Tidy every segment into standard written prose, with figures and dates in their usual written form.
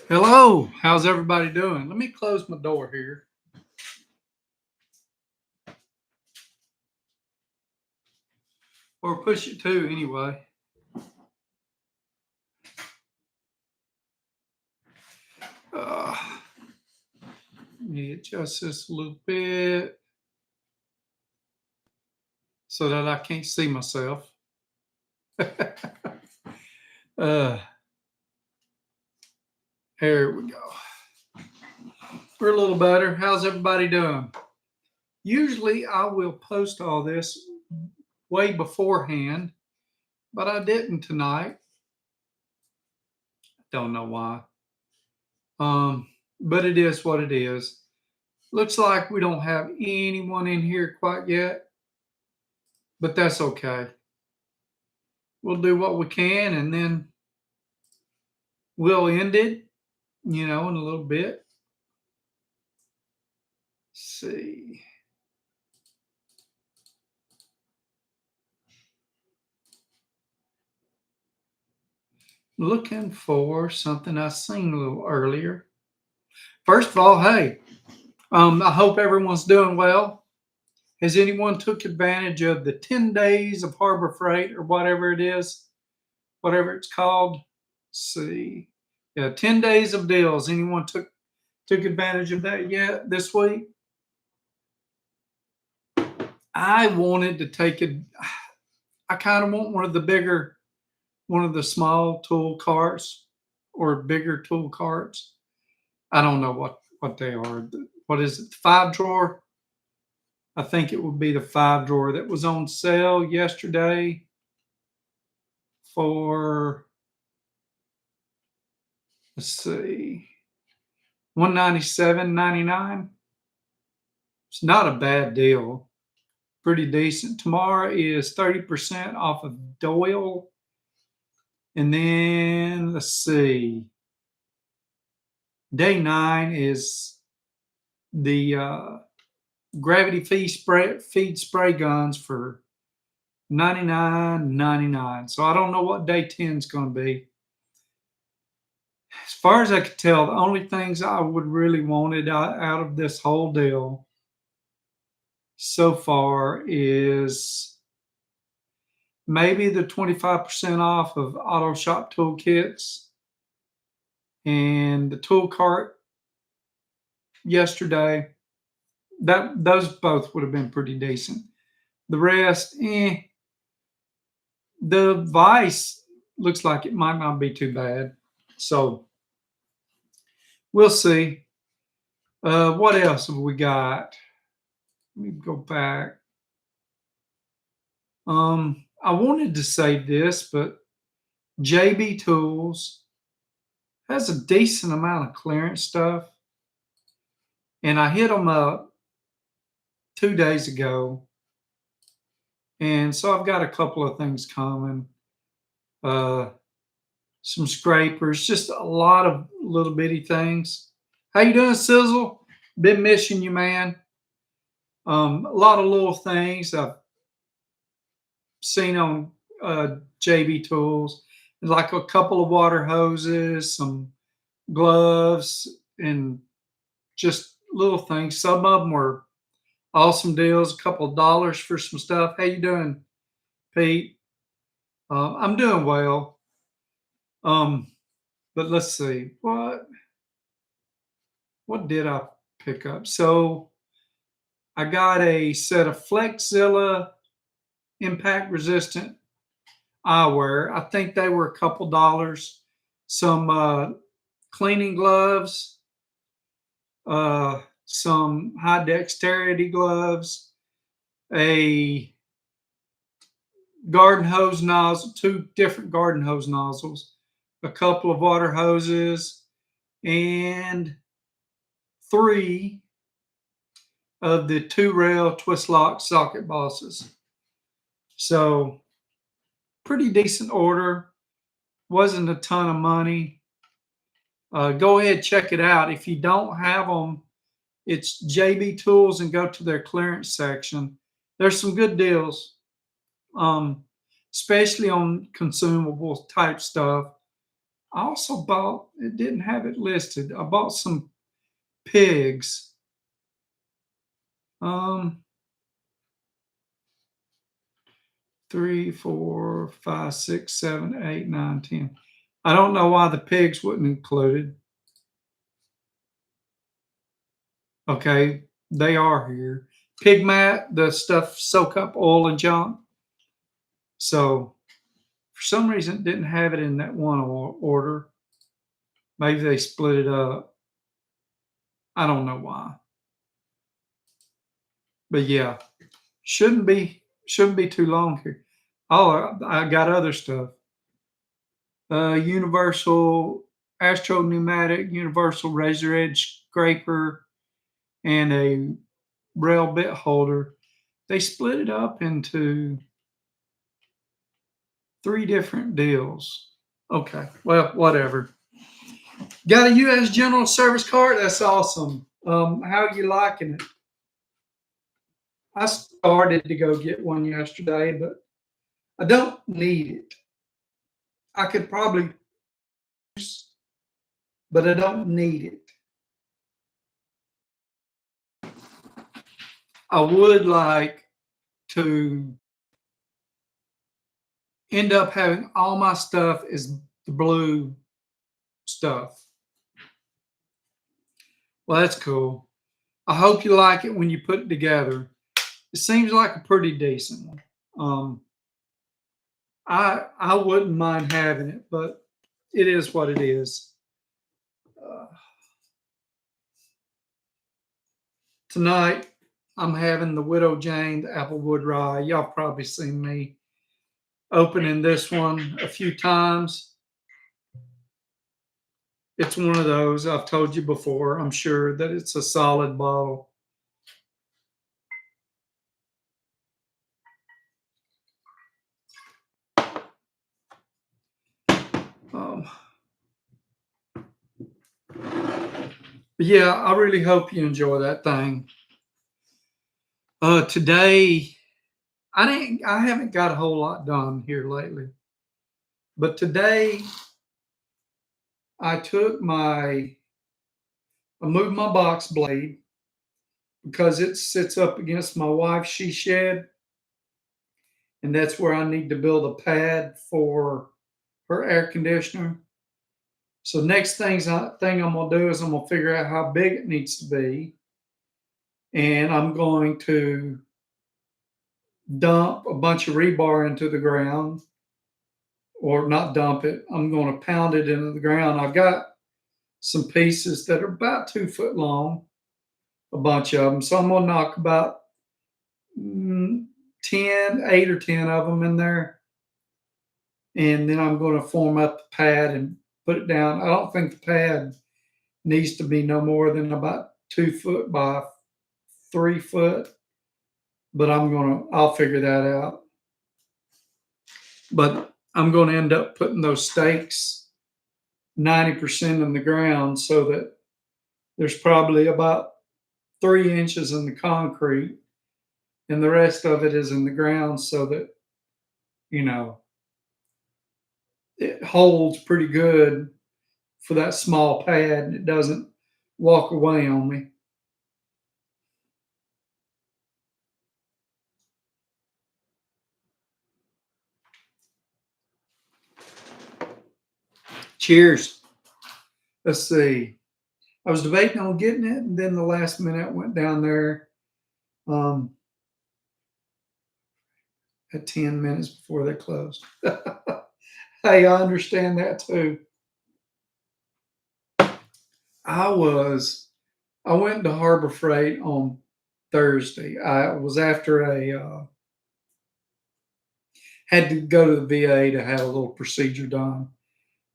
Hello, how's everybody doing? Let me close my door here. Or push it too, anyway. Uh, Let me adjust this a little bit so that I can't see myself. uh, Here we go. We're a little better. How's everybody doing? Usually I will post all this way beforehand, but I didn't tonight. Don't know why. But it is what it is. Looks like we don't have anyone in here quite yet, but that's okay. We'll do what we can and then we'll end it, in a little bit. Let's see. Looking for something I seen a little earlier. First of all, hey, I hope everyone's doing well. Has anyone took advantage of the 10 days of Harbor Freight or whatever it is, whatever it's called? Let's see. Yeah, 10 days of deals. Anyone took advantage of that yet this week? I wanted to take it. I kind of want one of the small tool carts or bigger tool carts. I don't know what they are. What is it? The 5 drawer? I think it would be the 5 drawer that was on sale yesterday for, let's see, 197.99. It's not a bad deal. Pretty decent. Tomorrow is 30% off of Doyle. And then let's see. Day 9 is the gravity feed spray guns for 99.99. So I don't know what day 10 is going to be. As far as I could tell, the only things I would really wanted out of this whole deal so far is maybe the 25% off of auto shop toolkits and the tool cart yesterday. Those both would have been pretty decent. The rest, the Vice looks like it might not be too bad. So we'll see. What else have we got? Let me go back. I wanted to say this, but JB Tools has a decent amount of clearance stuff. And I hit them up 2 days ago. And so I've got a couple of things coming. Some scrapers, just a lot of little bitty things. How you doing, Sizzle? Been missing you, man. A lot of little things I've seen on JB Tools, like a couple of water hoses, some gloves, and just little things. Some of them were awesome deals, a couple of dollars for some stuff. How you doing, Pete? I'm doing well. But let's see what did I pick up? So I got a set of Flexzilla impact resistant eyewear. I think they were a couple dollars. Some cleaning gloves, some high dexterity gloves, a garden hose nozzle, 2 different garden hose nozzles, a couple of water hoses, and 3 of the 2-rail twist lock socket bosses. So pretty decent order. Wasn't a ton of money. Go ahead, check it out. If you don't have them, it's JB Tools and go to their clearance section. There's some good deals, especially on consumable type stuff. I also bought, it didn't have it listed. I bought some pigs. Um, 3, 4, 5, 6, 7, 8, 9, 10. I don't know why the pigs wasn't included. Okay, they are here. Pig mat, the stuff soak up oil and junk. So for some reason, it didn't have it in that one order. Maybe they split it up. I don't know why. But yeah, shouldn't be too long here. Oh, I got other stuff. Universal Astro Pneumatic, Universal Razor Edge Scraper, and a rail bit holder. They split it up into three different deals. Okay, well, whatever. Got a U.S. General Service card? That's awesome. How are you liking it? I started to go get one yesterday, but I don't need it. I could probably, but I don't need it. I would like to end up having all my stuff is the blue stuff. Well, that's cool. I hope you like it when you put it together. It seems like a pretty decent one. I wouldn't mind having it, but it is what it is. Uh, Tonight, I'm having the Widow Jane the Applewood Rye. Y'all probably seen me opening this one a few times. It's one of those I've told you before. I'm sure that it's a solid bottle. Um, but yeah, I really hope you enjoy that thing. Today, I haven't got a whole lot done here lately, but today I moved my box blade because it sits up against my wife's she shed, and that's where I need to build a pad for her air conditioner. So next thing I'm gonna do is I'm gonna figure out how big it needs to be, and I'm going to dump a bunch of rebar into the ground, or not dump it. I'm going to pound it into the ground. I've got some pieces that are about 2 foot long, a bunch of them. So I'm gonna knock about 8 or 10 of them in there, and then I'm going to form up the pad and put it down. I don't think the pad needs to be no more than about 2 foot by 3 foot, but I'll figure that out. But I'm going to end up putting those stakes 90% in the ground so that there's probably about 3 inches in the concrete and the rest of it is in the ground so that, you know, it holds pretty good for that small pad and it doesn't walk away on me. Cheers. Let's see. I was debating on getting it, and then the last minute went down there um, at 10 minutes before they closed. Hey, I understand that too. I was I went to Harbor Freight on Thursday. I was after had to go to the VA to have a little procedure done.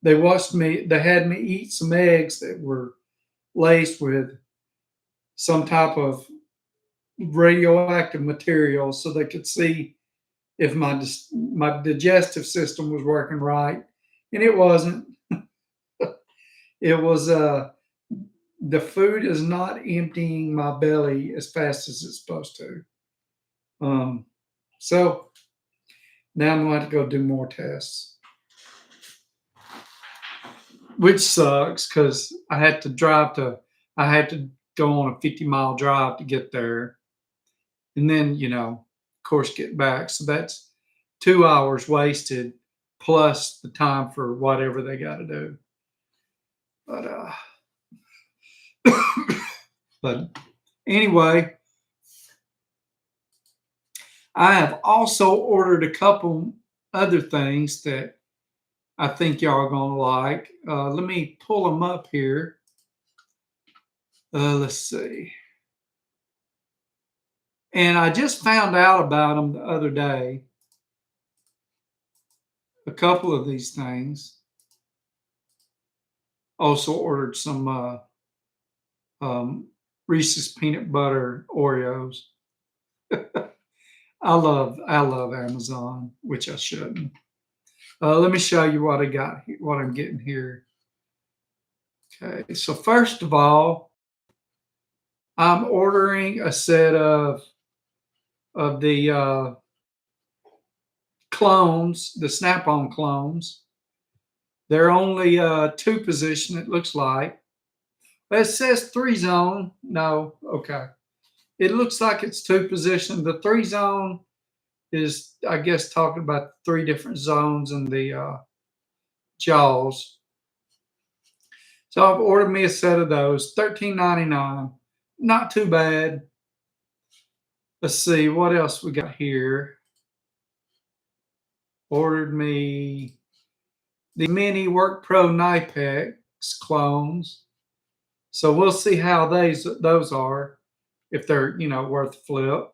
They had me eat some eggs that were laced with some type of radioactive material so they could see if my digestive system was working right, and it wasn't. It was the food is not emptying my belly as fast as it's supposed to. Um, so now I'm going to go do more tests. which sucks because I had to go on a 50-mile drive to get there, and then of course, get back. So that's 2 hours wasted plus the time for whatever they got to do. But but anyway, I have also ordered a couple other things that I think y'all are gonna like. Let me pull them up here. Let's see. And I just found out about them the other day. A couple of these things. Also ordered some um, Reese's peanut butter Oreos. I love Amazon, which I shouldn't. Let me show you what I got. What I'm getting here. Okay, so first of all, I'm ordering a set of the clones, the Snap-on clones. They're only two position. It looks like. But it says 3-zone. No, okay. It looks like it's two position. The 3-zone is, I guess, talking about 3 different zones in the jaws. So I've ordered me a set of those, $13.99. Not too bad. Let's see what else we got here. Ordered me the mini Work Pro Nipex clones. So we'll see how those are, if they're worth a flip.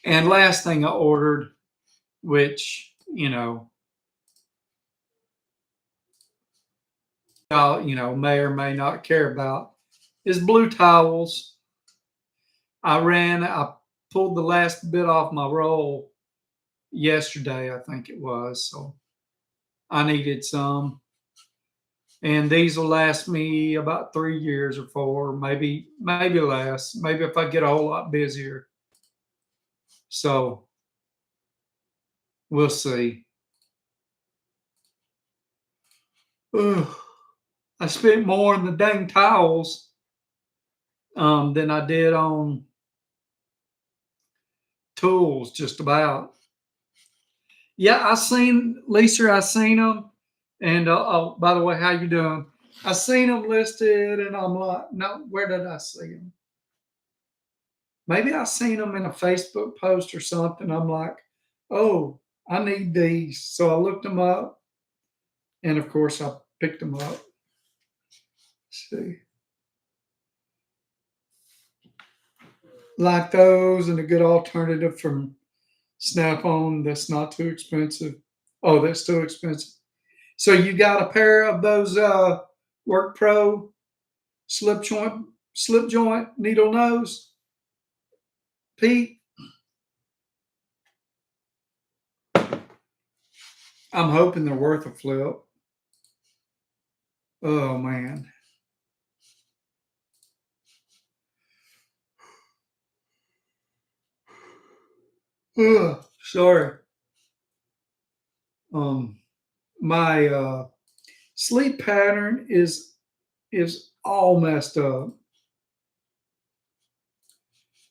And last thing I ordered, which y'all may or may not care about, is blue towels. I pulled the last bit off my roll yesterday, I think it was. So I needed some. And these will last me about 3 years or 4, maybe less. Maybe if I get a whole lot busier. So we'll see. Ugh. I spent more on the dang towels than I did on tools, just about. Yeah, I seen Lisa. I seen them, and oh, by the way, how you doing? I seen them listed, and I'm like, no, where did I see them? Maybe I seen them in a Facebook post or something. I'm like, oh, I need these. So I looked them up, and of course, I picked them up. Let's see, like those, and a good alternative from Snap-on that's not too expensive. Oh, that's too expensive. So you got a pair of those Work Pro slip joint needle nose, Pete. I'm hoping they're worth a flip. Oh man. Ugh, sorry. Um, my sleep pattern is all messed up,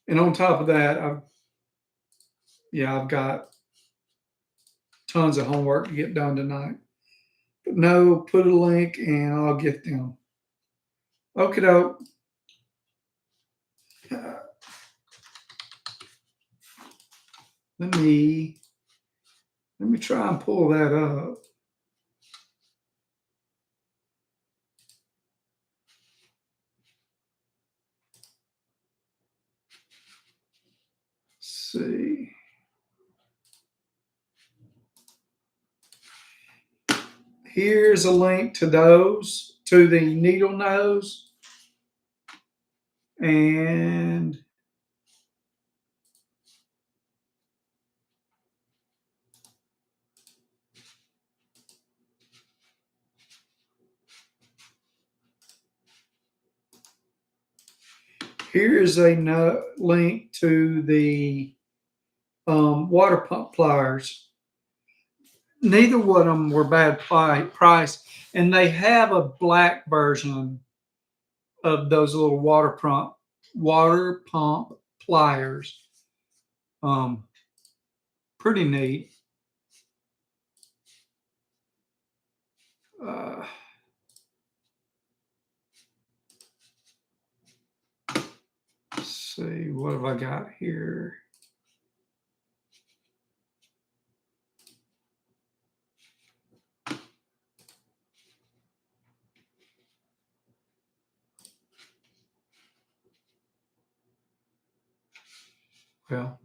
and on top of that, I've got tons of homework to get done tonight. But no, put a link and I'll get them. Okay, doke. Let me try and pull that up. Let's see. Here's a link to those, to the needle nose. And here's a link to the water pump pliers. neither one of them were bad price, and they have a black version of those little water pump pliers. Um, Pretty neat. Uh, let's see, what have I got here? Well,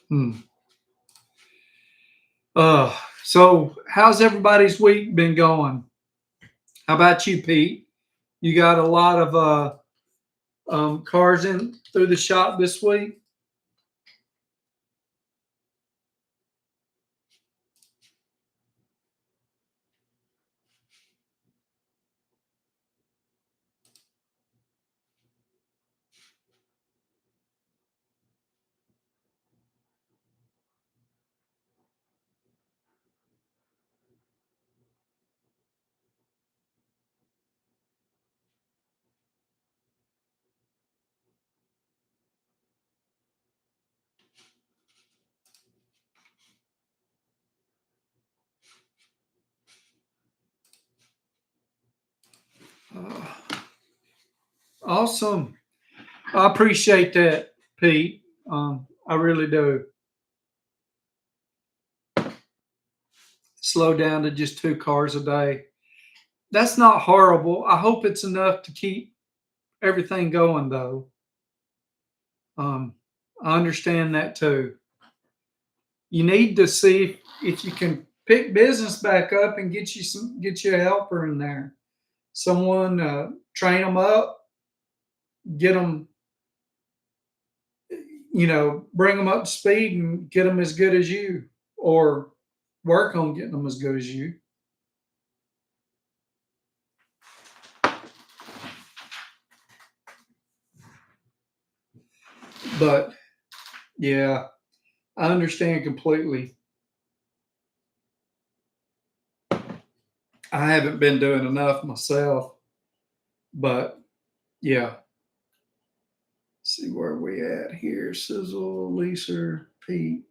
hmm. Uh, so how's everybody's week been going? How about you, Pete? You got a lot of cars in through the shop this week? Uh, awesome. I appreciate that, Pete. I really do. Slow down to just 2 cars a day. That's not horrible. I hope it's enough to keep everything going, though. Um, I understand that too. You need to see if you can pick business back up and get you a helper in there. Someone train them up, get them, bring them up to speed and get them as good as you, or work on getting them as good as you. But yeah, I understand completely. I haven't been doing enough myself, but yeah. See where we at here. Sizzle, Lisa, Pete.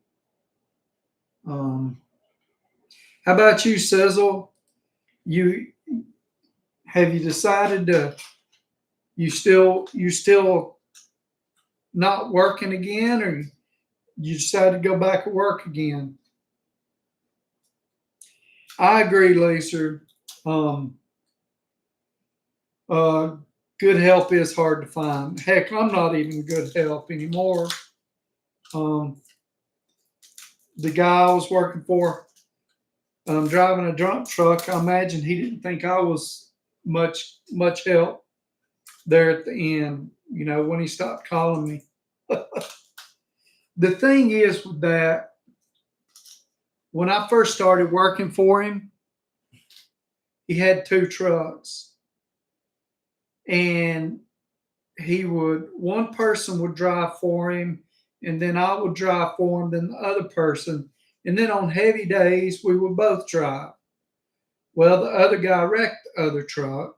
Um, how about you, Sizzle? You have you decided to you still not working again, or you decided to go back to work again? I agree, Lisa. Um, uh, Good help is hard to find. Heck, I'm not even good help anymore. Um, the guy I was working for, driving a dump truck. I imagine he didn't think I was much help there at the end. When he stopped calling me. The thing is with that, when I first started working for him, he had 2 trucks, and one person would drive for him, and then I would drive for him, then the other person, and then on heavy days we would both drive. Well, the other guy wrecked the other truck,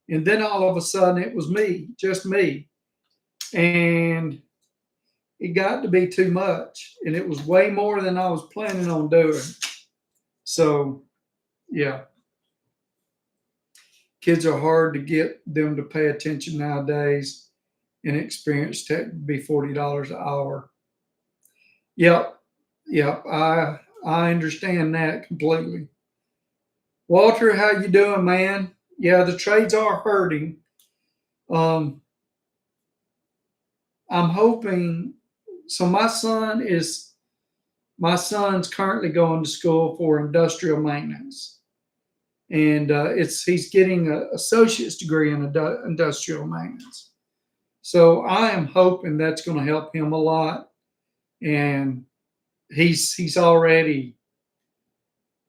and then all of a sudden it was me, just me, and it got to be too much, and it was way more than I was planning on doing. So, yeah, kids are hard to get them to pay attention nowadays, and experience tech would be $40 an hour. Yep, yep, I understand that completely. Walter, how you doing, man? Yeah, the trades are hurting. Um, I'm hoping. So my son's currently going to school for industrial maintenance, and he's getting an associate's degree in industrial maintenance. So I am hoping that's going to help him a lot, and he's already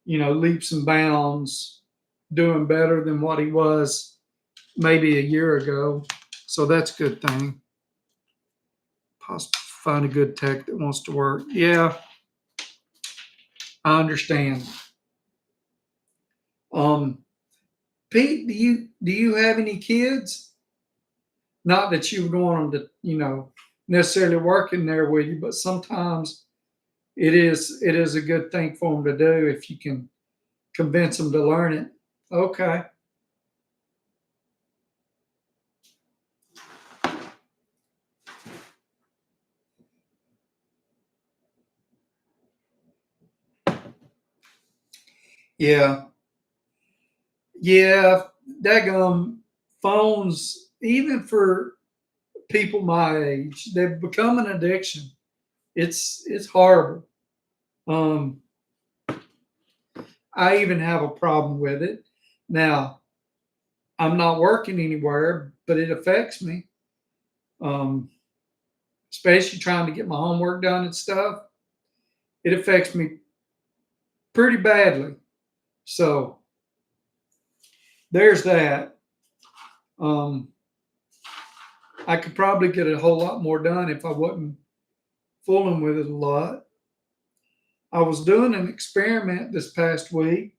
leaps and bounds doing better than what he was maybe a year ago. So that's a good thing. Possibly find a good tech that wants to work. Yeah, I understand. Um, Pete, do you have any kids? Not that you would want them to, necessarily work in there with you, but sometimes it is a good thing for them to do if you can convince them to learn it. Okay. Yeah. Yeah. Daggum phones, even for people my age, they've become an addiction. It's horrible. Um, I even have a problem with it. Now, I'm not working anywhere, but it affects me. Um, Especially trying to get my homework done and stuff. It affects me pretty badly. So there's that. Um, I could probably get a whole lot more done if I wasn't fooling with it a lot. I was doing an experiment this past week,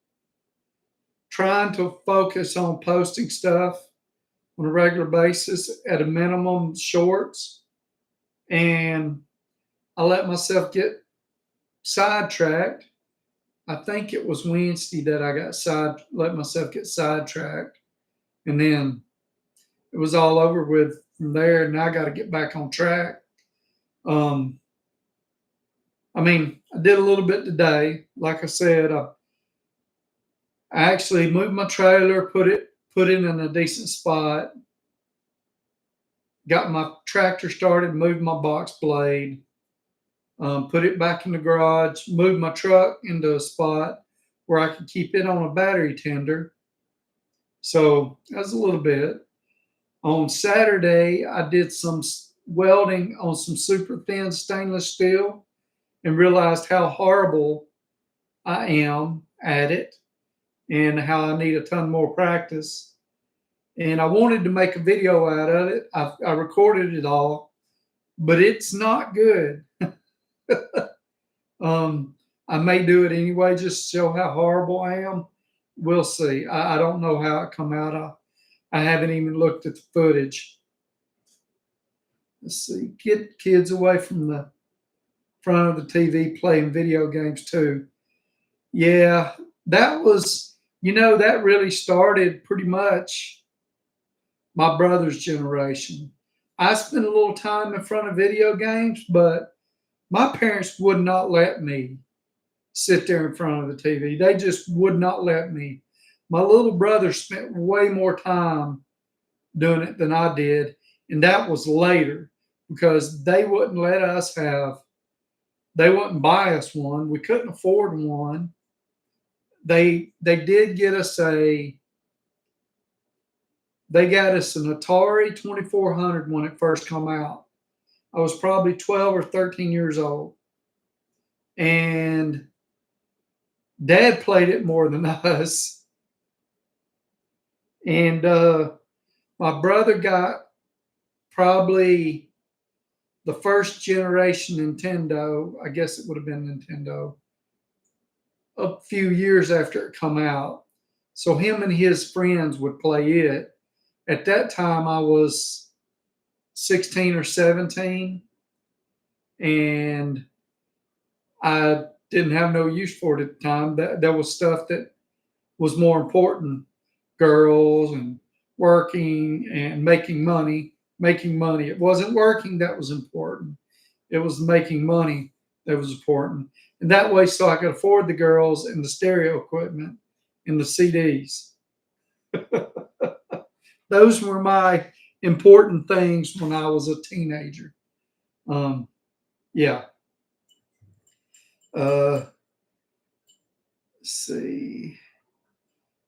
trying to focus on posting stuff on a regular basis at a minimum shorts, and I let myself get sidetracked. I think it was Wednesday that I got let myself get sidetracked, and then it was all over with from there. And I got to get back on track. Um, I mean, I did a little bit today. Like I said, I actually moved my trailer, put it in a decent spot, got my tractor started, moved my box blade, put it back in the garage, moved my truck into a spot where I could keep it on a battery tender. So that's a little bit. On Saturday, I did some welding on some super thin stainless steel and realized how horrible I am at it and how I need a ton more practice. And I wanted to make a video out of it. I recorded it all, but it's not good. um, I may do it anyway just to show how horrible I am. We'll see. I don't know how it come out. I haven't even looked at the footage. Let's see. Get kids away from the front of the TV playing video games too. Yeah, that was, that really started pretty much my brother's generation. I spent a little time in front of video games, but my parents would not let me sit there in front of the TV. They just would not let me. My little brother spent way more time doing it than I did, and that was later because they wouldn't buy us one. We couldn't afford one. They did get us they got us an Atari 2400 when it first come out. I was probably 12 or 13 years old. And dad played it more than us. And my brother got probably the first generation Nintendo. I guess it would have been Nintendo a few years after it come out. So him and his friends would play it. At that time, I was 16 or 17, and I didn't have no use for it at the time. That was stuff that was more important: girls and working and making money. Making money. It wasn't working that was important. It was making money that was important. And that way, so I could afford the girls and the stereo equipment and the CDs. Those were my important things when I was a teenager. Um, yeah. Let's see.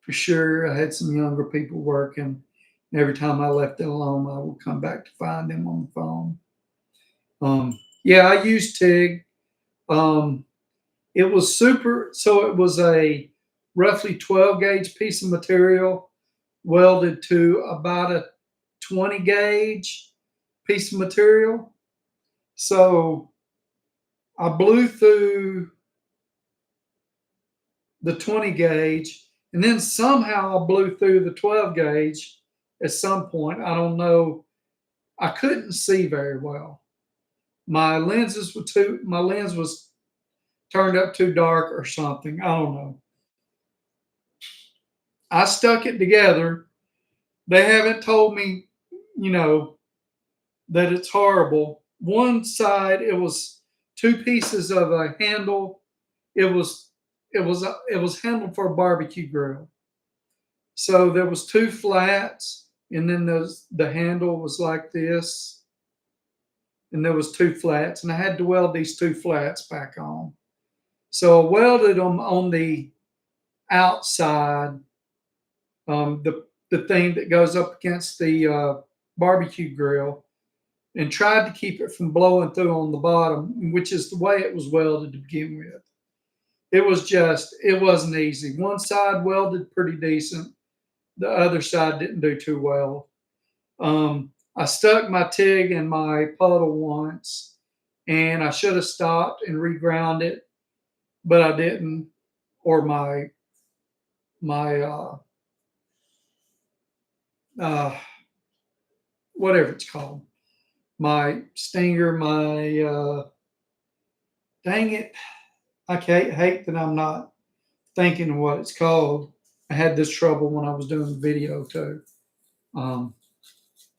For sure, I had some younger people working. And every time I left them alone, I would come back to find them on the phone. Yeah, I used TIG. Um, it was super. So it was a roughly 12 gauge piece of material welded to about a 20 gauge piece of material. So I blew through the 20 gauge And then somehow I blew through the 12 gauge at some point. I don't know. I couldn't see very well. My lens was turned up too dark or something. I don't know. I stuck it together. They haven't told me, you know, that it's horrible. One side it was two pieces of a handle. It was it was handled for a barbecue grill. So there was two flats, and then the handle was like this, and there was two flats, and I had to weld these two flats back on. So I welded them on the outside, the thing that goes up against the barbecue grill, and tried to keep it from blowing through on the bottom, which is the way it was welded to begin with. It wasn't easy. One side welded pretty decent, the other side didn't do too well. I stuck my TIG in my puddle once, and I should have stopped and reground it, but I didn't. Or my uh, whatever it's called, my stinger, my dang it, I can't hate that I'm not thinking of what it's called. I had this trouble when I was doing the video too. Um,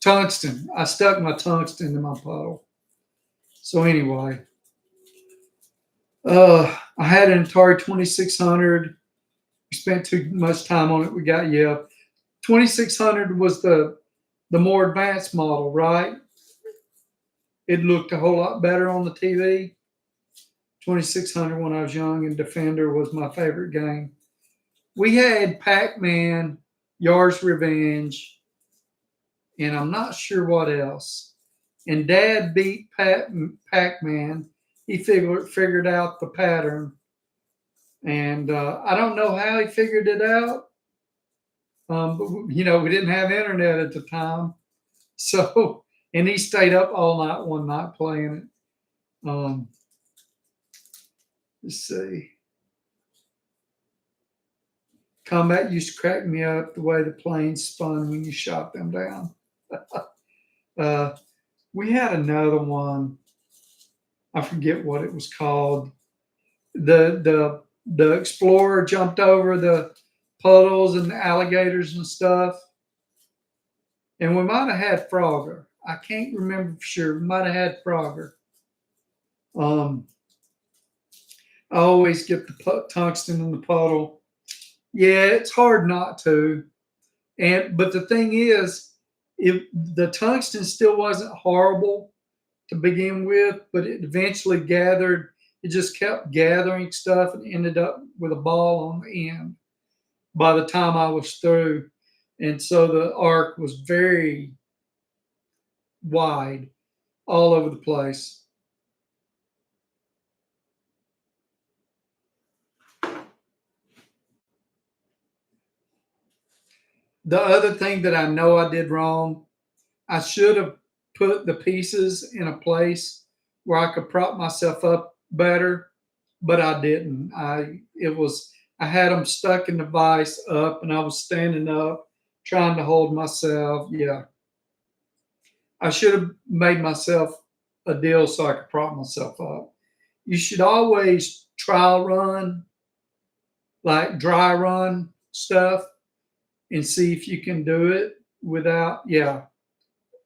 Tungsten. I stuck my tungsten in my puddle. So anyway, I had an Atari 2600. We spent too much time on it. We got 2600 was the more advanced model, right? It looked a whole lot better on the TV. 2600 when I was young, and Defender was my favorite game. We had Pac-Man, Yar's Revenge, and I'm not sure what else. And Dad beat Pac-Man. He figured out the pattern, and I don't know how he figured it out. But we didn't have internet at the time, so and he stayed up all night one night playing it. Let's see. Combat used to crack me up the way the planes spun when you shot them down. uh, we had another one. I forget what it was called. The explorer jumped over the puddles and the alligators and stuff. And we might have had Frogger. I can't remember for sure. We might have had Frogger. Um, I always get the tungsten in the puddle. Yeah, it's hard not to. But the thing is, the tungsten still wasn't horrible to begin with, but it eventually gathered. It just kept gathering stuff and ended up with a ball on the end by the time I was through. And so the arc was very wide all over the place. The other thing that I know I did wrong, I should have put the pieces in a place where I could prop myself up better, but I didn't. I had them stuck in the vise up, and I was standing up trying to hold myself. Yeah, I should have made myself a deal so I could prop myself up. You should always trial run, like dry run stuff, and see if you can do it without. Yeah,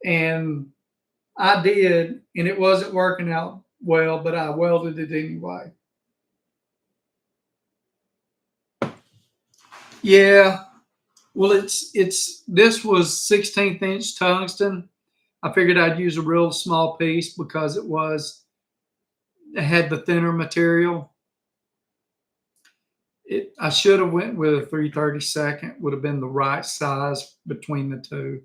and I did, and it wasn't working out well, but I welded it anyway. Yeah, well, it's this was 16th-inch tungsten. I figured I'd use a real small piece because it had the thinner material. I should have went with a 3/32. Would have been the right size between the two,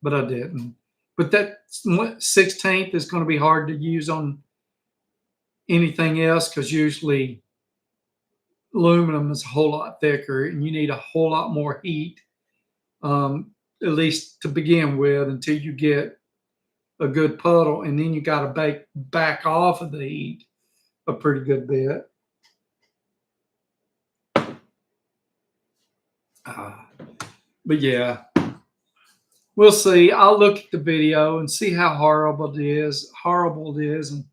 but I didn't. But that 16th is going to be hard to use on anything else because usually aluminum is a whole lot thicker and you need a whole lot more heat, at least to begin with, until you get a good puddle, and then you got to back off of the heat a pretty good bit. Uh, but yeah, we'll see. I'll look at the video and see how horrible it is, and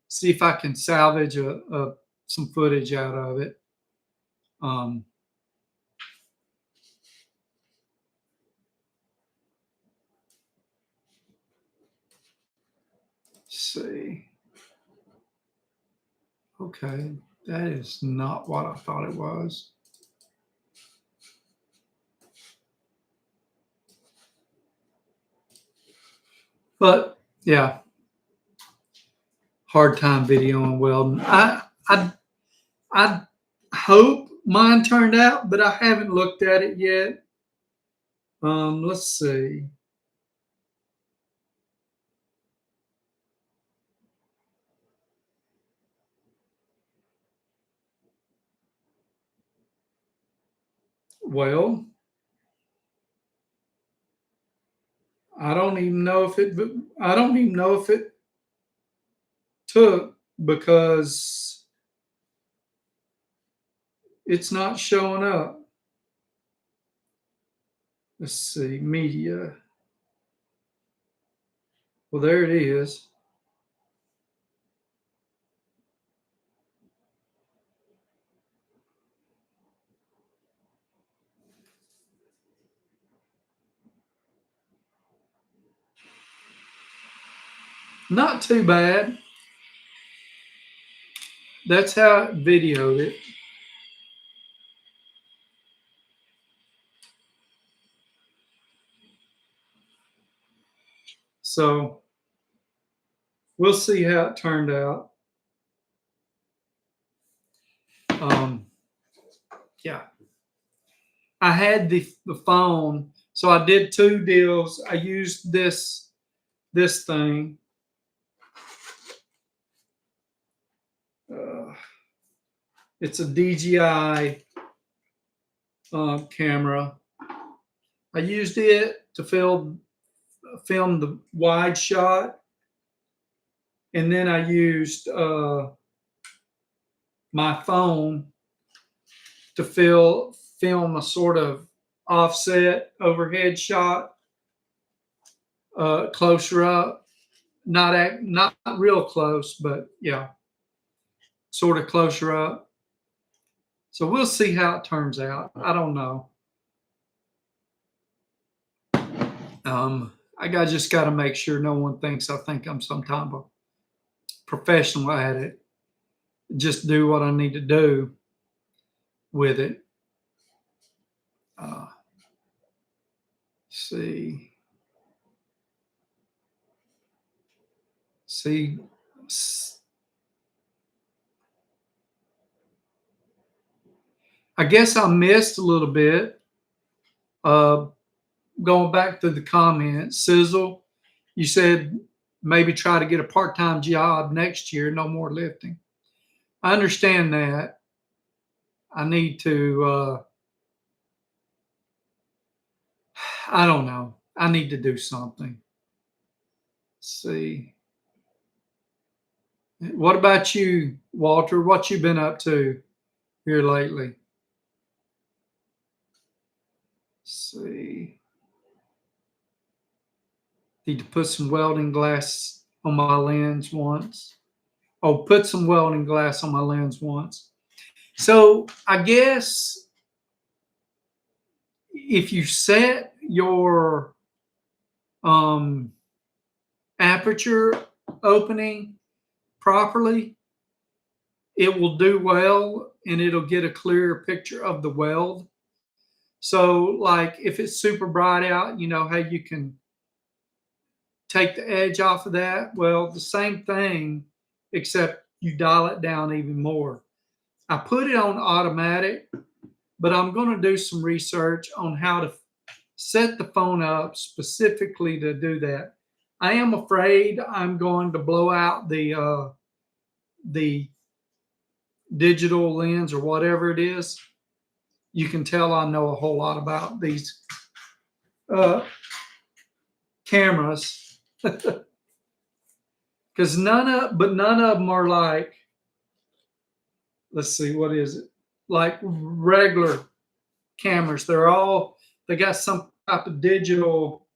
see if I can salvage some footage out of it. Um, see. Okay, that is not what I thought it was. But yeah, hard time videoing welding. I hope mine turned out, but I haven't looked at it yet. Let's see. Well, I don't even know if it. I don't even know if it took because it's not showing up. Let's see, media. Well, there it is. Not too bad. That's how it videoed it. So we'll see how it turned out. Um, yeah, I had the phone, so I did two deals. I used this thing. Uh, it's a DJI camera. I used it to film the wide shot, and then I used my phone to film a sort of offset overhead shot, closer up, not real close, but yeah, sort of closer up. So we'll see how it turns out. I don't know. Just got to make sure no one thinks I think I'm some type of professional at it. Just do what I need to do with it. Uh, see, see, I guess I missed a little bit. Uh, Going back to the comments, Sizzle, you said maybe try to get a part-time job next year, no more lifting. I understand that. I need to, I don't know. I need to do something. Let's see. What about you, Walter? What you been up to here lately? Let's see. Need to put some welding glass on my lens once. Oh, put some welding glass on my lens once. So I guess if you set your um, aperture opening properly, it will do well and it'll get a clearer picture of the weld. So, like if it's super bright out, you know how you can take the edge off of that? Well, the same thing, except you dial it down even more. I put it on automatic, but I'm going to do some research on how to set the phone up specifically to do that. I am afraid I'm going to blow out the digital lens or whatever it is. You can tell I know a whole lot about these uh, cameras because none of them are let's see, what is it? Like regular cameras. They got some type of digital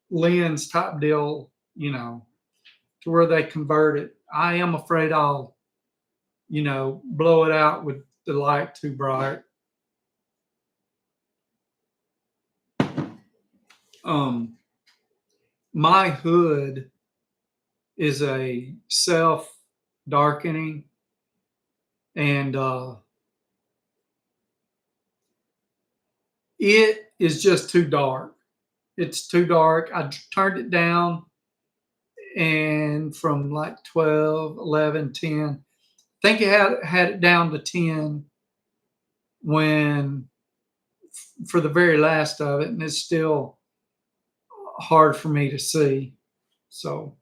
lens type deal, to where they convert it. I am afraid I'll, blow it out with the light too bright. Um, my hood is a self darkening, and it is just too dark. It's too dark. Turned it down, and from like 12, 11, 10, I think it had it down to 10 when for the very last of it, and it's still hard for me to see. So,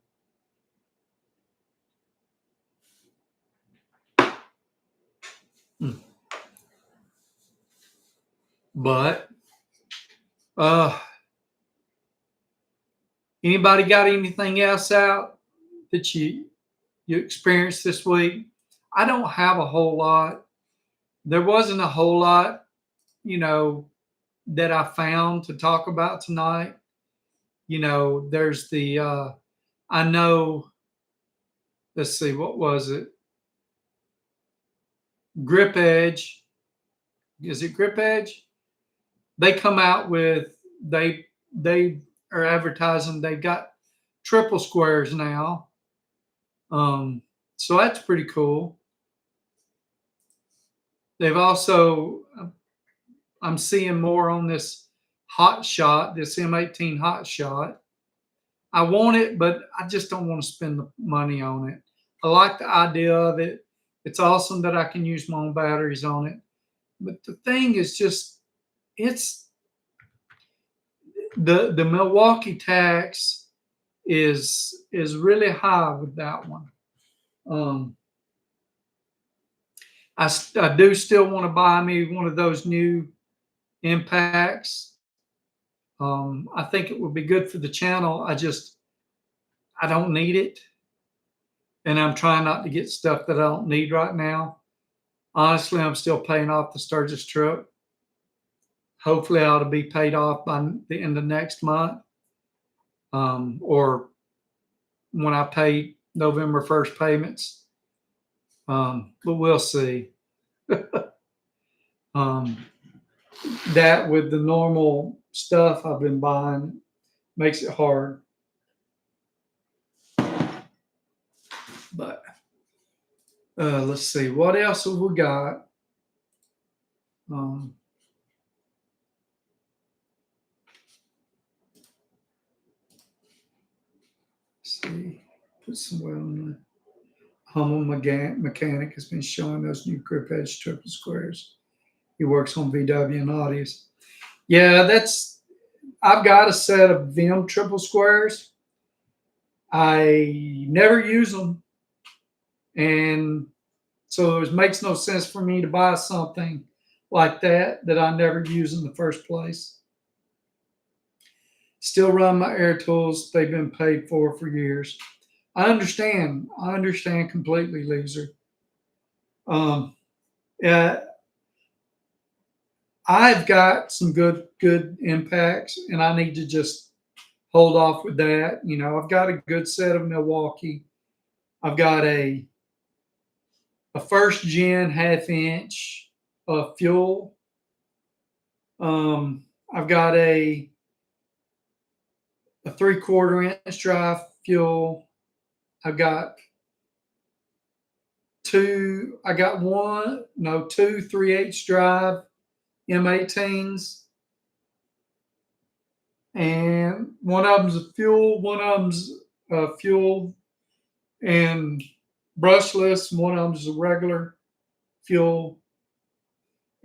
mm. But uh, anybody got anything else out that you experienced this week? I don't have a whole lot. There wasn't a whole lot, you know, that I found to talk about tonight. There's the I know. Let's see, what was it? Grip Edge. Is it Grip Edge? They come out with they are advertising. They got triple squares now. Um, so that's pretty cool. They've also I'm seeing more on this hot shot, this M18 hot shot. I want it, but I just don't want to spend the money on it. I like the idea of it. It's awesome that I can use my own batteries on it. But the thing is just it's the Milwaukee tax is really high with that one. Um, I do still want to buy me one of those new impacts. I think it would be good for the channel. I don't need it, and I'm trying not to get stuff that I don't need right now. Honestly, I'm still paying off the Sturgis truck. Hopefully, I ought to be paid off by the end of next month, or when I pay November 1st payments. But we'll see. um, that with the normal stuff I've been buying makes it hard. But let's see, what else have we got? Um, let's see, put some well on the Hummel mechanic has been showing those new grip edge triple squares. He works on VW and Audis. Yeah, I've got a set of Vim triple squares. I never use them, and so it makes no sense for me to buy something like that I never use in the first place. Still run my air tools. They've been paid for years. I understand. I understand completely, Laser. Um, yeah, I've got some good impacts, and I need to just hold off with that. I've got a good set of Milwaukee. I've got a first gen half inch fuel. I've got a 3/4 inch drive fuel. I've got two 3/8 drive M18s, and one of them's a fuel, one of them's fuel and brushless, and one of them's a regular fuel.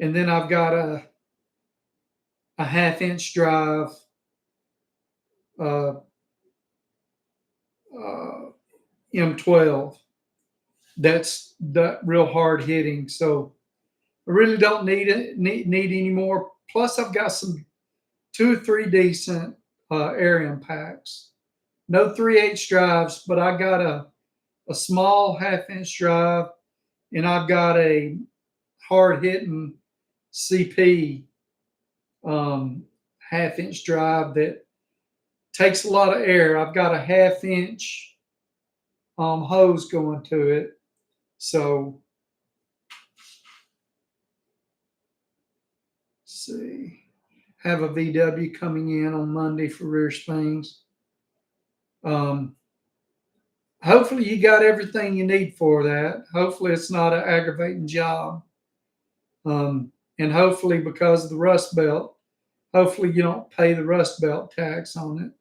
And then I've got a half inch drive uh, M12 that's that real hard hitting. So I really don't need any more. Plus, I've got some 2 or 3 decent air impacts. No 3/8 drives, but I got a small half inch drive, and I've got a hard hitting CP half-inch drive that takes a lot of air. I've got a half-inch hose going to it. So, let's see. Have a VW coming in on Monday for rear springs. Hopefully you got everything you need for that. Hopefully it's not an aggravating job. And hopefully because of the rust belt, hopefully you don't pay the rust belt tax on it.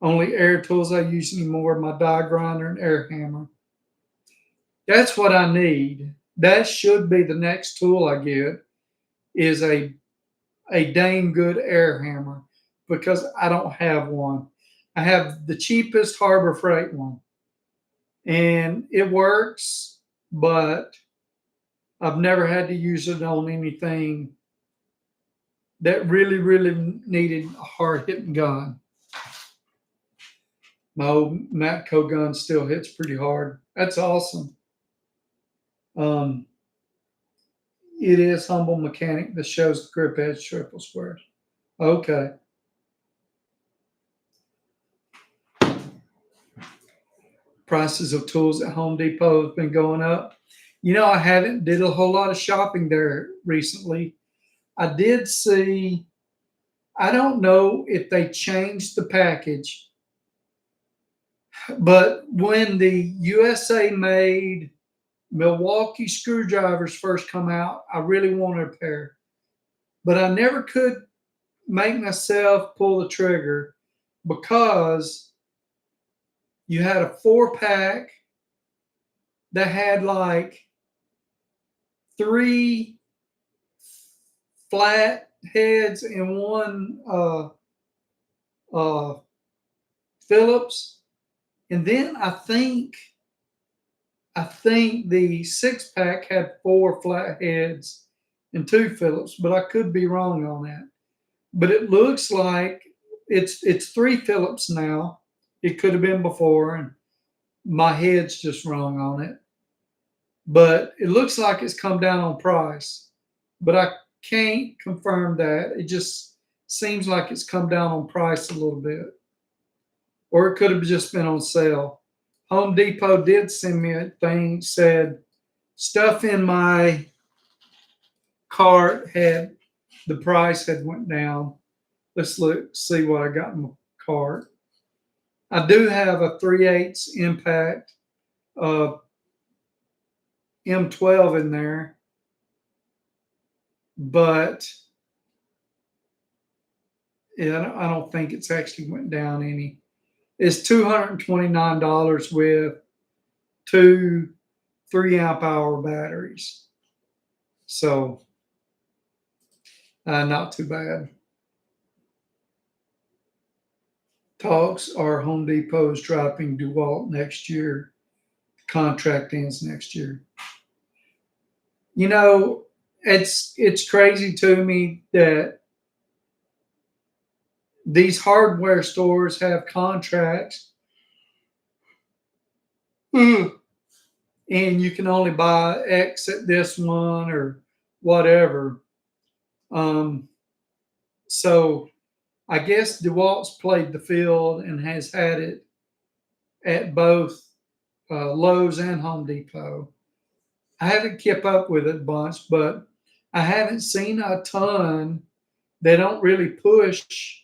Only air tools I use anymore, my die grinder and air hammer. That's what I need. That should be the next tool I get, is a dang good air hammer, because I don't have one. I have the cheapest Harbor Freight one, and it works, but I've never had to use it on anything that really, really needed a hard hitting gun. My old Matco gun still hits pretty hard. That's awesome. It is Humble Mechanic that shows the grip edge triple squares. Okay. Prices of tools at Home Depot have been going up. I haven't did a whole lot of shopping there recently. I did see, I don't know if they changed the package, but when the USA made Milwaukee screwdrivers first come out, I really wanted a pair, but I never could make myself pull the trigger, because you had a 4-pack that had like 3 flat heads and 1 Phillips, and then I think the 6-pack had 4 flat heads and 2 Phillips, but I could be wrong on that. But it looks like it's 3 Phillips now. It could have been before, and my head's just wrong on it. But it looks like it's come down on price, but I can't confirm that. It just seems like it's come down on price a little bit, or it could have just been on sale. Home Depot did send me a thing, said stuff in my cart had, the price had went down. Let's see what I got in my cart. I do have a 3/8 impact M12 in there, but I don't think it's actually went down any. It's $229 with 2 3-amp hour batteries. So not too bad. Talks are Home Depot is dropping DeWalt next year. The contract ends next year. It's crazy to me that these hardware stores have contracts, and you can only buy X at this one or whatever. So I guess DeWalt's played the field and has had it at both Lowe's and Home Depot. I haven't kept up with it a bunch, but I haven't seen a ton. They don't really push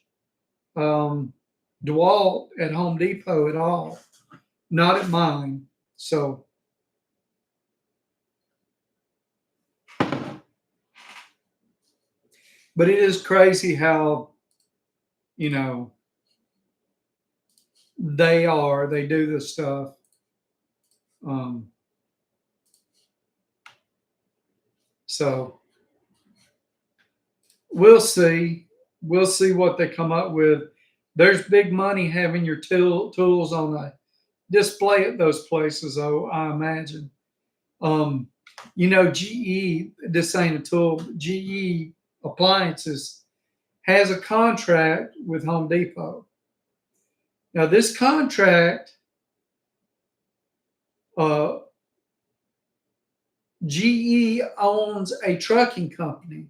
DeWalt at Home Depot at all. Not at mine. So, but it is crazy how, they do this stuff. So we'll see. We'll see what they come up with. There's big money having your tools on a display at those places, though, I imagine. GE, this ain't a tool, GE Appliances has a contract with Home Depot. Now, this contract GE owns a trucking company.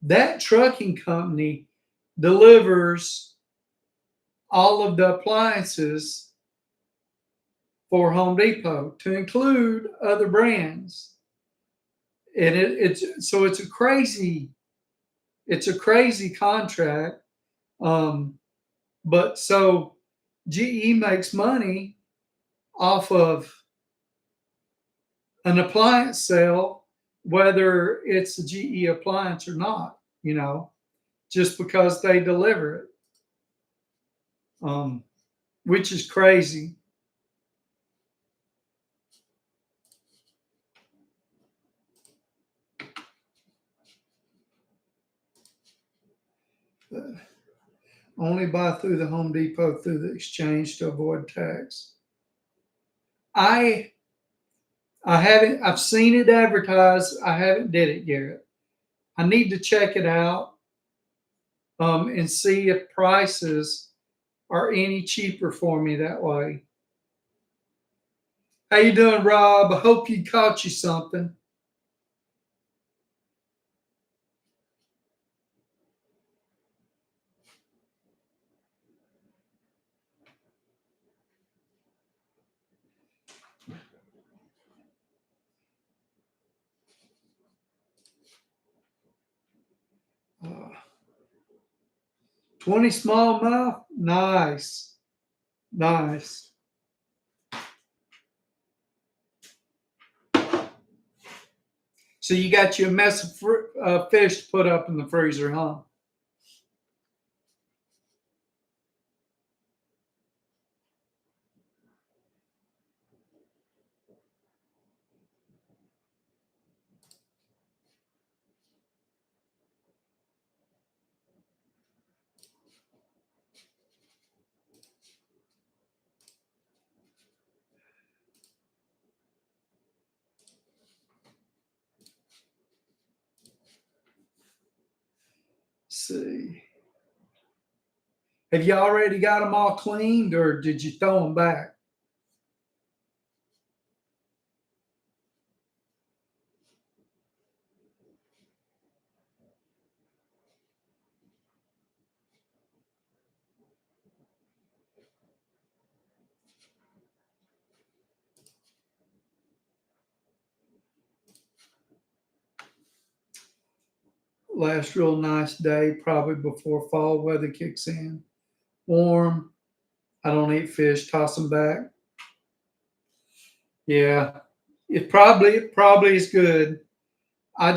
That trucking company delivers all of the appliances for Home Depot to include other brands. And it's a crazy contract. Um, but so GE makes money off of an appliance sale, whether it's a GE appliance or not, just because they deliver it, um, which is crazy. Only buy through the Home Depot through the exchange to avoid tax. I I haven't. I've seen it advertised. I haven't did it, Garrett. I need to check it out and see if prices are any cheaper for me that way. How you doing, Rob? I hope you caught you something. Uh, 20 smallmouth, nice, nice. So you got you a mess of fish to put up in the freezer, huh? Let's see. Have you already got them all cleaned, or did you throw them back? Last real nice day, probably before fall weather kicks in. Warm. I don't eat fish. Toss them back. Yeah, it probably is good. I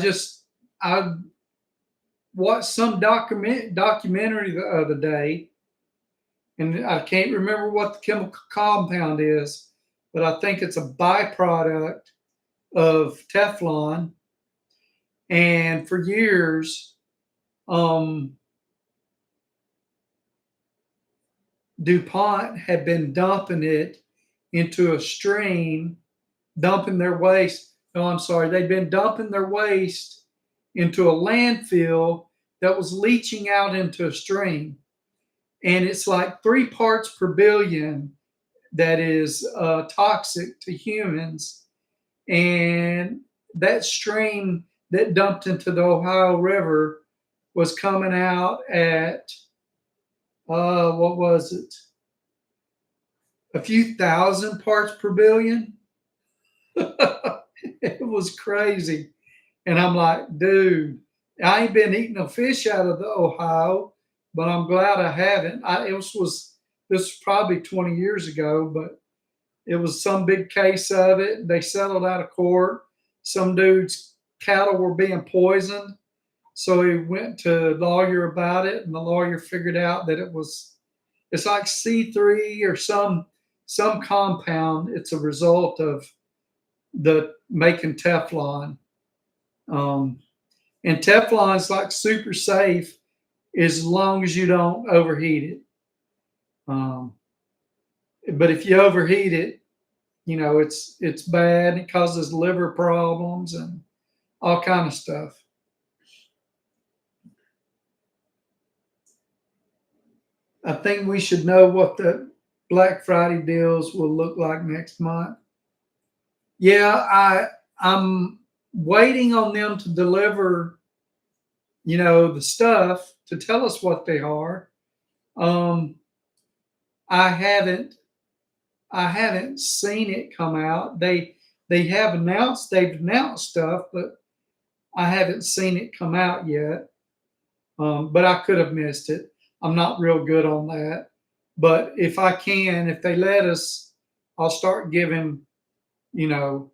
watched some documentary the other day, and I can't remember what the chemical compound is, but I think it's a byproduct of Teflon. And for years, um, DuPont had been dumping it into a stream, dumping their waste. No, I'm sorry, they'd been dumping their waste into a landfill that was leaching out into a stream. And it's like 3 parts per billion that is toxic to humans. And that stream that dumped into the Ohio River was coming out at, what was it? A few thousand parts per billion. It was crazy. And I'm like, dude, I ain't been eating a fish out of the Ohio, but I'm glad I haven't. This was probably 20 years ago, but it was some big case of it. They settled out of court. Some dude's cattle were being poisoned. So he went to a lawyer about it, and the lawyer figured out that it's like C3 or some compound. It's a result of the making Teflon. Um, and Teflon's like super safe as long as you don't overheat it. Um, but if you overheat it, it's bad. It causes liver problems and all kind of stuff. I think we should know what the Black Friday deals will look like next month. Yeah, I'm waiting on them to deliver, the stuff to tell us what they are. Um, I haven't I haven't seen it come out. They've announced stuff, but I haven't seen it come out yet. But I could have missed it. I'm not real good on that. But if they let us, I'll start giving, you know,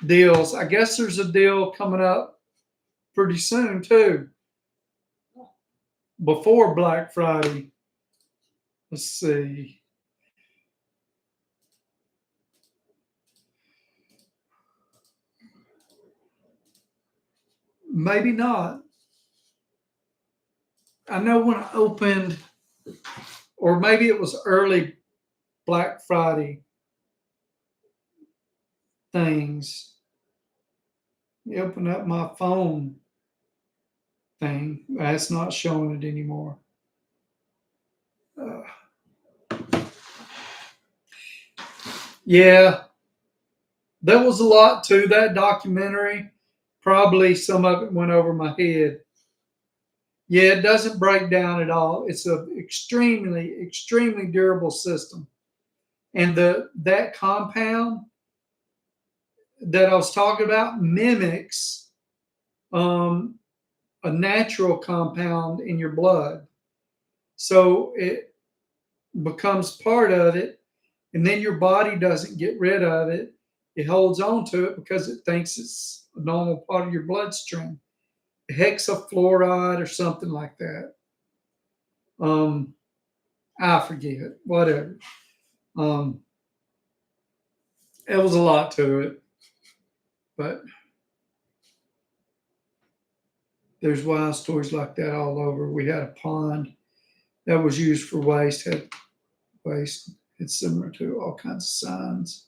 deals. I guess there's a deal coming up pretty soon too, before Black Friday. Let's see. Maybe not. I know when I opened, or maybe it was early Black Friday things. You open up my phone thing. That's not showing it anymore. Uh, yeah, there was a lot to that documentary. Probably some of it went over my head. Yeah, it doesn't break down at all. It's a extremely, extremely durable system. And that compound that I was talking about mimics um, a natural compound in your blood. So it becomes part of it, and then your body doesn't get rid of it. It holds on to it because it thinks it's a normal part of your bloodstream. Hexafluoride or something like that. Um, I forget, whatever. Um, it was a lot to it, but there's wild stories like that all over. We had a pond that was used for had waste. It's similar to all kinds of signs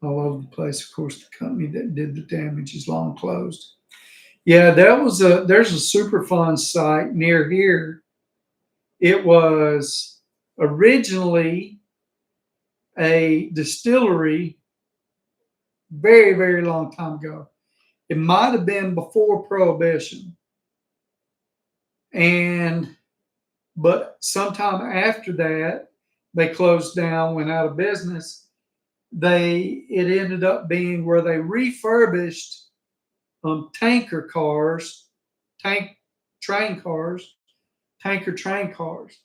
all over the place. Of course, the company that did the damage is long closed. Yeah, there's a Superfund site near here. It was originally a distillery very, very long time ago. It might have been before Prohibition. And but sometime after that, they closed down, went out of business. It ended up being where they refurbished tanker cars, tank train cars, tanker train cars.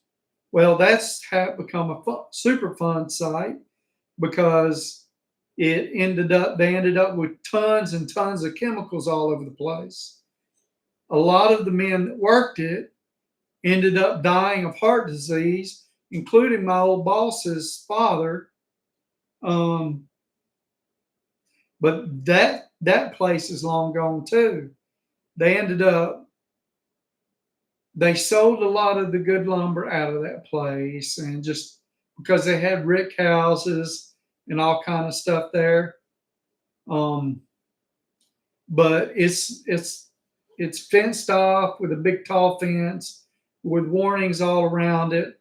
Well, that's how it become a super fun site because they ended up with tons and tons of chemicals all over the place. A lot of the men that worked it ended up dying of heart disease, including my old boss's father. Um, but that place is long gone too. They ended up they sold a lot of the good lumber out of that place, and just because they had rick houses and all kind of stuff there. Um, but it's fenced off with a big tall fence with warnings all around it,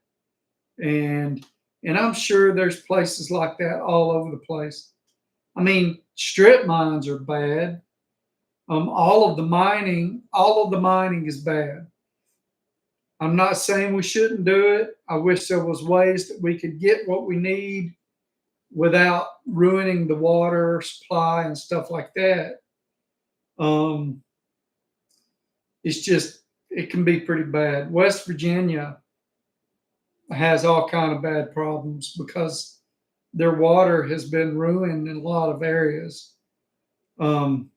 and I'm sure there's places like that all over the place. I mean, strip mines are bad. All of the mining is bad. I'm not saying we shouldn't do it. I wish there was ways that we could get what we need without ruining the water supply and stuff like that. Um, it's just it can be pretty bad. West Virginia has all kind of bad problems because their water has been ruined in a lot of areas. Um,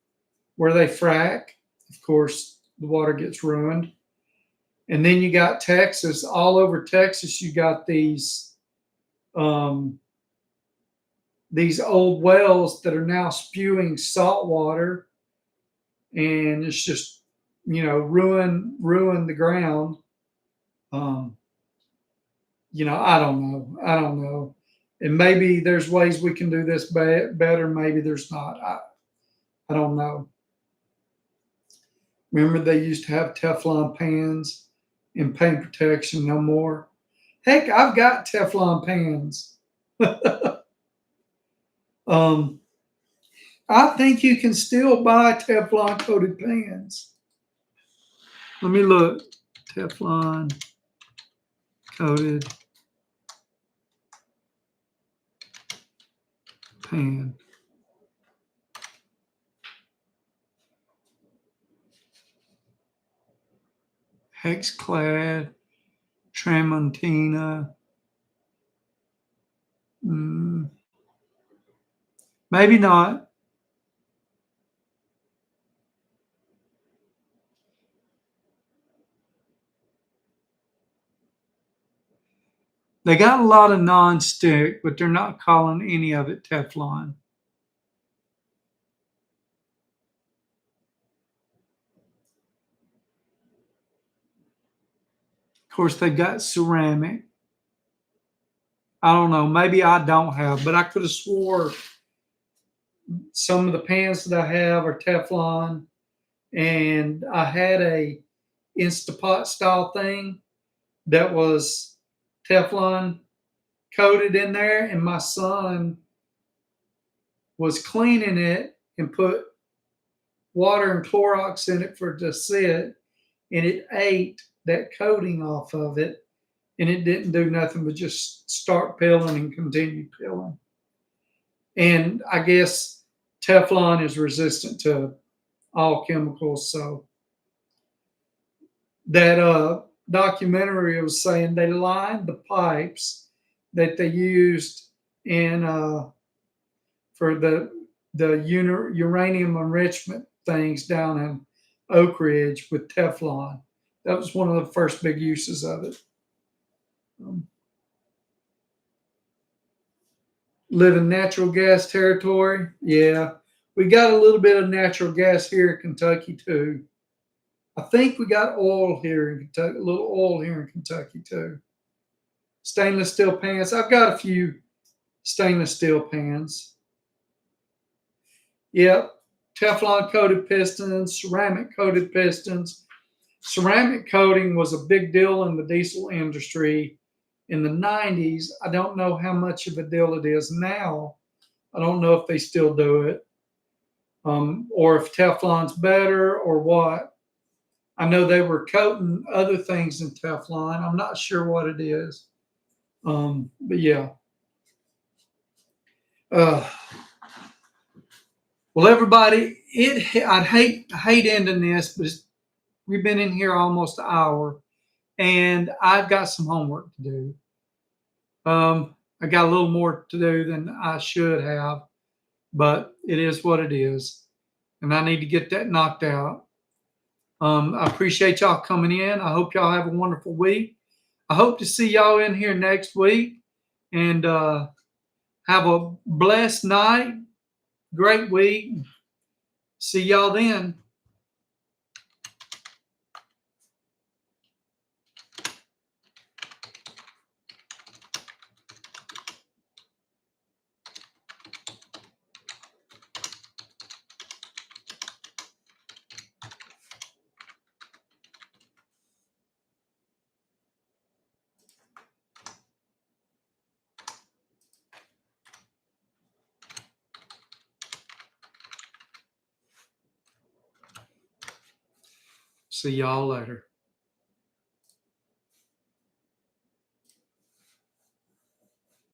where they frack, of course, the water gets ruined. And then you got Texas, all over Texas, you got um, these old wells that are now spewing salt water, and it's just ruin the ground. Um, I don't know, and maybe there's ways we can do this better. Maybe there's not. I don't know. Remember they used to have Teflon pans and paint protection. No more. Heck, I've got Teflon pans. um, I think you can still buy Teflon coated pans. Let me look. Teflon coated pan. Hexclad, Tramontina. Maybe not. They got a lot of non-stick, but they're not calling any of it Teflon. Of course, they've got ceramic. I don't know. Maybe I don't have, but I could have swore some of the pans that I have are Teflon. And I had a Instapot style thing that was Teflon coated in there, and my son was cleaning it and put water and Clorox in it for it to sit, and it ate that coating off of it, and it didn't do nothing but just start peeling and continue peeling. And I guess Teflon is resistant to all chemicals, so that documentary was saying they lined the pipes that they used in for the uranium enrichment things down in Oak Ridge with Teflon. That was one of the first big uses of it. Live in natural gas territory. Yeah, we got a little bit of natural gas here in Kentucky too. I think we got oil here in Kentucky, a little oil here in Kentucky too. Stainless steel pans. I've got a few stainless steel pans. Yep. Teflon coated pistons, ceramic coated pistons. Ceramic coating was a big deal in the diesel industry in the 90s. I don't know how much of a deal it is now. I don't know if they still do it, or if Teflon's better or what. I know they were coating other things in Teflon. I'm not sure what it is. But yeah. Uh, well, everybody, I'd hate ending this, but we've been in here almost an hour, and I've got some homework to do. I got a little more to do than I should have, but it is what it is, and I need to get that knocked out. I appreciate y'all coming in. I hope y'all have a wonderful week. I hope to see y'all in here next week, and have a blessed night, great week. See y'all then. See y'all later.